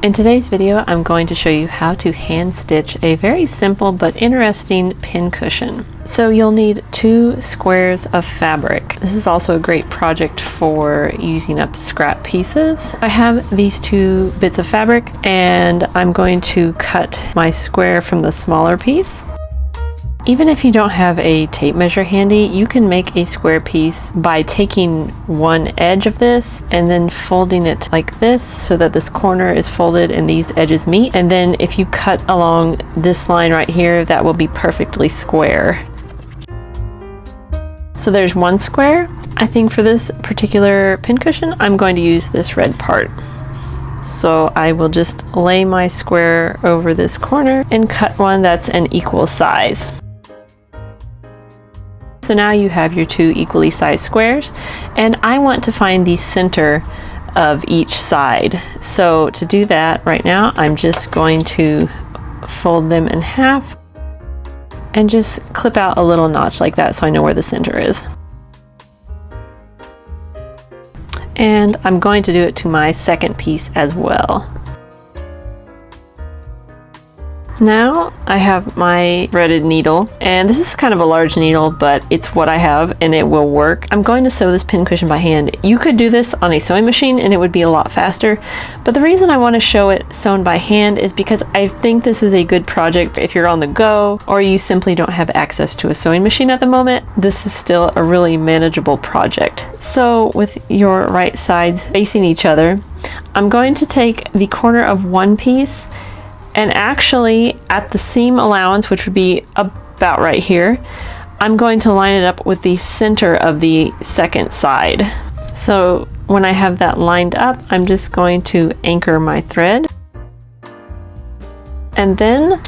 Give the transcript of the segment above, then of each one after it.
In today's video, I'm going to show you how to hand stitch a very simple but interesting pincushion. So you'll need 2 squares of fabric. This is also a great project for using up scrap pieces. I have these 2 bits of fabric and I'm going to cut my square from the smaller piece. Even if you don't have a tape measure handy, you can make a square piece by taking one edge of this and then folding it like this so that this corner is folded and these edges meet. And then if you cut along this line right here, that will be perfectly square. So there's 1 square. I think for this particular pincushion, I'm going to use this red part. So I will just lay my square over this corner and cut one that's an equal size. So now you have your 2 equally sized squares, and I want to find the center of each side. So to do that right now, I'm just going to fold them in half and just clip out a little notch like that so I know where the center is. And I'm going to do it to my second piece as well. Now I have my threaded needle, and this is kind of a large needle, but it's what I have and it will work. I'm going to sew this pincushion by hand. You could do this on a sewing machine and it would be a lot faster, but the reason I want to show it sewn by hand is because I think this is a good project if you're on the go or you simply don't have access to a sewing machine at the moment. This is still a really manageable project. So with your right sides facing each other, I'm going to take the corner of one piece and actually at the seam allowance, which would be about right here, I'm going to line it up with the center of the second side. So when I have that lined up, I'm just going to anchor my thread. And then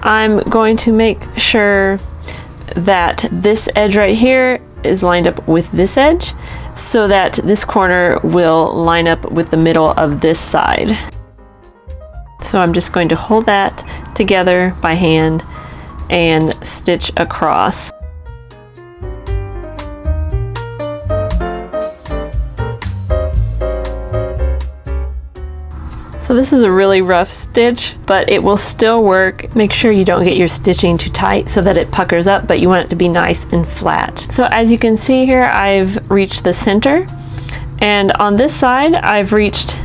I'm going to make sure that this edge right here is lined up with this edge so that this corner will line up with the middle of this side. So I'm just going to hold that together by hand and stitch across. So this is a really rough stitch, but it will still work. Make sure you don't get your stitching too tight so that it puckers up, but you want it to be nice and flat. So as you can see here, I've reached the center, and on this side, I've reached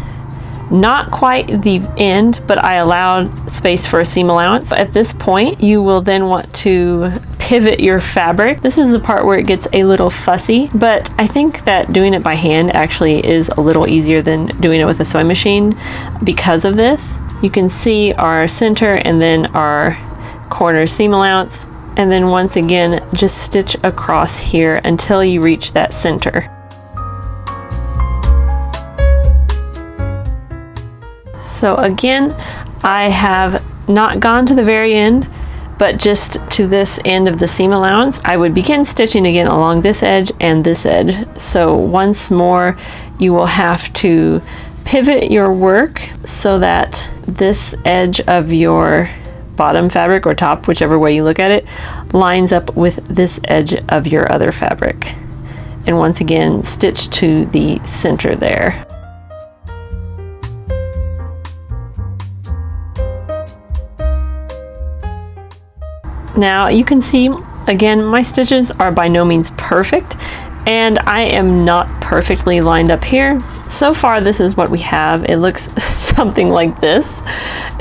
not quite the end, but I allowed space for a seam allowance. At this point, you will then want to pivot your fabric. This is the part where it gets a little fussy, but I think that doing it by hand actually is a little easier than doing it with a sewing machine because of this. You can see our center and then our corner seam allowance, and then once again, just stitch across here until you reach that center. So again, I have not gone to the very end, but just to this end of the seam allowance. I would begin stitching again along this edge and this edge. So once more, you will have to pivot your work so that this edge of your bottom fabric or top, whichever way you look at it, lines up with this edge of your other fabric. And once again, stitch to the center there. Now you can see, again, my stitches are by no means perfect, and I am not perfectly lined up here. So far, this is what we have. It looks something like this.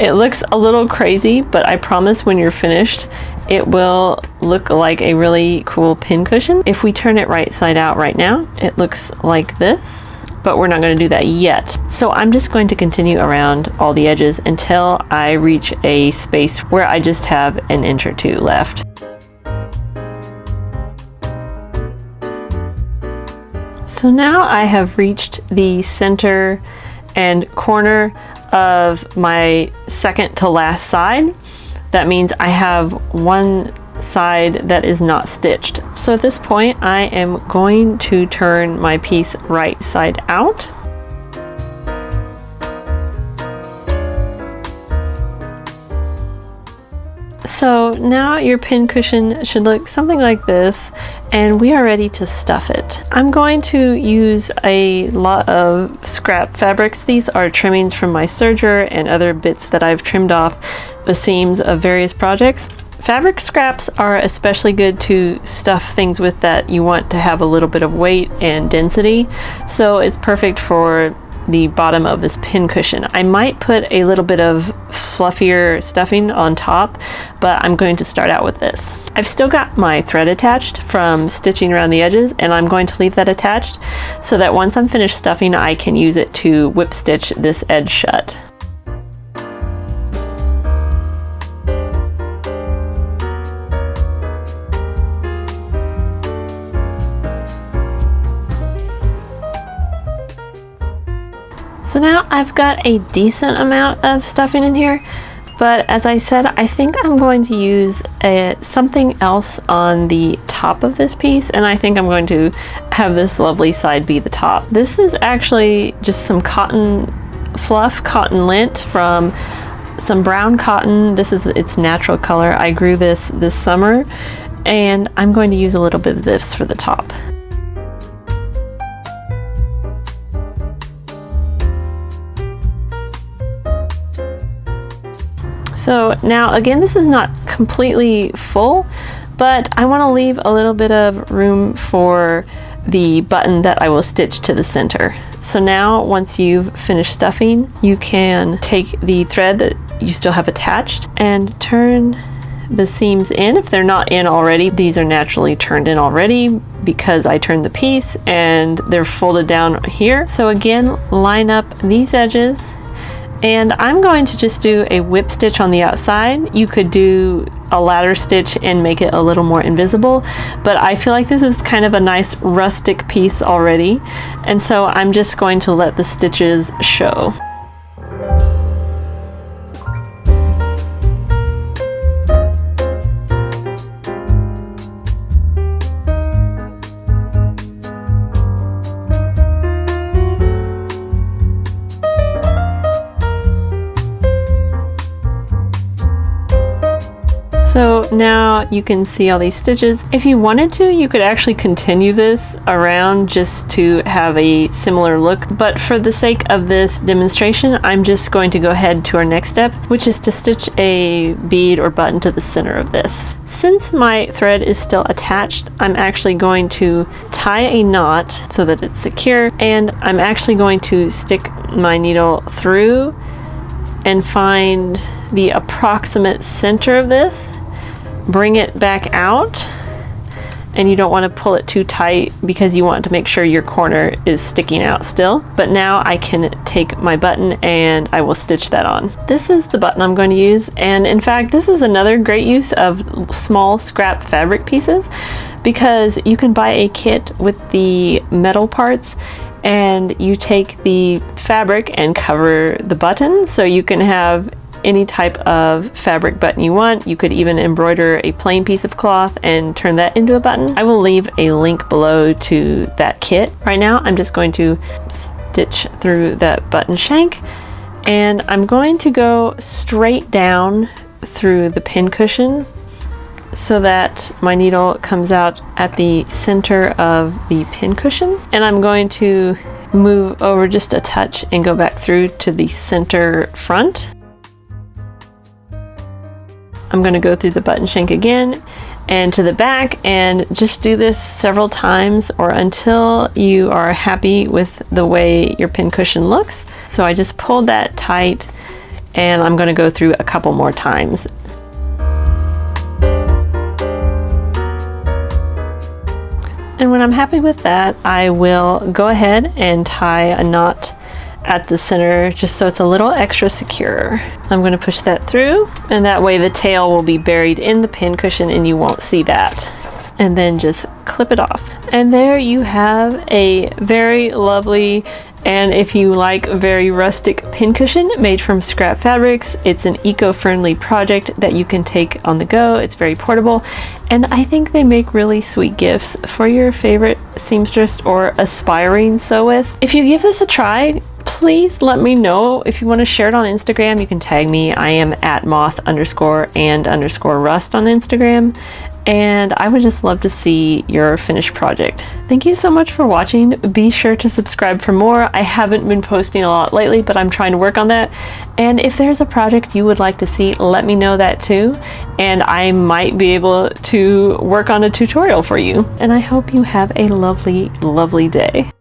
It looks a little crazy, but I promise when you're finished, it will look like a really cool pincushion. If we turn it right side out right now, it looks like this, but we're not going to do that yet. So I'm just going to continue around all the edges until I reach a space where I just have an inch or 2 left. So now I have reached the center and corner of my second to last side. That means I have one side that is not stitched. So at this point, I am going to turn my piece right side out. So now your pincushion should look something like this, and we are ready to stuff it. I'm going to use a lot of scrap fabrics. These are trimmings from my serger and other bits that I've trimmed off the seams of various projects. Fabric scraps are especially good to stuff things with that you want to have a little bit of weight and density, so it's perfect for the bottom of this pincushion. I might put a little bit of fluffier stuffing on top, but I'm going to start out with this. I've still got my thread attached from stitching around the edges, and I'm going to leave that attached so that once I'm finished stuffing, I can use it to whip stitch this edge shut. So now I've got a decent amount of stuffing in here, but as I said, I think I'm going to use something else on the top of this piece, and I think I'm going to have this lovely side be the top. This is actually just some cotton fluff, cotton lint from some brown cotton. This is its natural color. I grew this summer, and I'm going to use a little bit of this for the top. So now again, this is not completely full, but I want to leave a little bit of room for the button that I will stitch to the center. So now once you've finished stuffing, you can take the thread that you still have attached and turn the seams in. If they're not in already, these are naturally turned in already because I turned the piece and they're folded down here. So again, line up these edges. And I'm going to just do a whip stitch on the outside. You could do a ladder stitch and make it a little more invisible, but I feel like this is kind of a nice rustic piece already, and so I'm just going to let the stitches show. So now you can see all these stitches. If you wanted to, you could actually continue this around just to have a similar look. But for the sake of this demonstration, I'm just going to go ahead to our next step, which is to stitch a bead or button to the center of this. Since my thread is still attached, I'm actually going to tie a knot so that it's secure, and I'm actually going to stick my needle through and find the approximate center of this. Bring it back out, and you don't want to pull it too tight because you want to make sure your corner is sticking out still. But now I can take my button and I will stitch that on. This is the button I'm going to use, and in fact this is another great use of small scrap fabric pieces because you can buy a kit with the metal parts and you take the fabric and cover the button, so you can have any type of fabric button you want. You could even embroider a plain piece of cloth and turn that into a button. I will leave a link below to that kit. Right now I'm just going to stitch through that button shank, and I'm going to go straight down through the pincushion so that my needle comes out at the center of the pincushion, and I'm going to move over just a touch and go back through to the center front. I'm going to go through the button shank again and to the back, and just do this several times or until you are happy with the way your pincushion looks. So I just pulled that tight, and I'm going to go through a couple more times. And when I'm happy with that, I will go ahead and tie a knot at the center just so it's a little extra secure. I'm going to push that through, and that way the tail will be buried in the pincushion and you won't see that. And then just clip it off. And there you have a very lovely, and if you like, very rustic pincushion made from scrap fabrics. It's an eco-friendly project that you can take on the go. It's very portable, and I think they make really sweet gifts for your favorite seamstress or aspiring sewist. If you give this a try, please let me know if you want to share it on Instagram. You can tag me. I am at moth_and_rust on Instagram. And I would just love to see your finished project. Thank you so much for watching. Be sure to subscribe for more. I haven't been posting a lot lately, but I'm trying to work on that. And if there's a project you would like to see, let me know that too. And I might be able to work on a tutorial for you. And I hope you have a lovely, lovely day.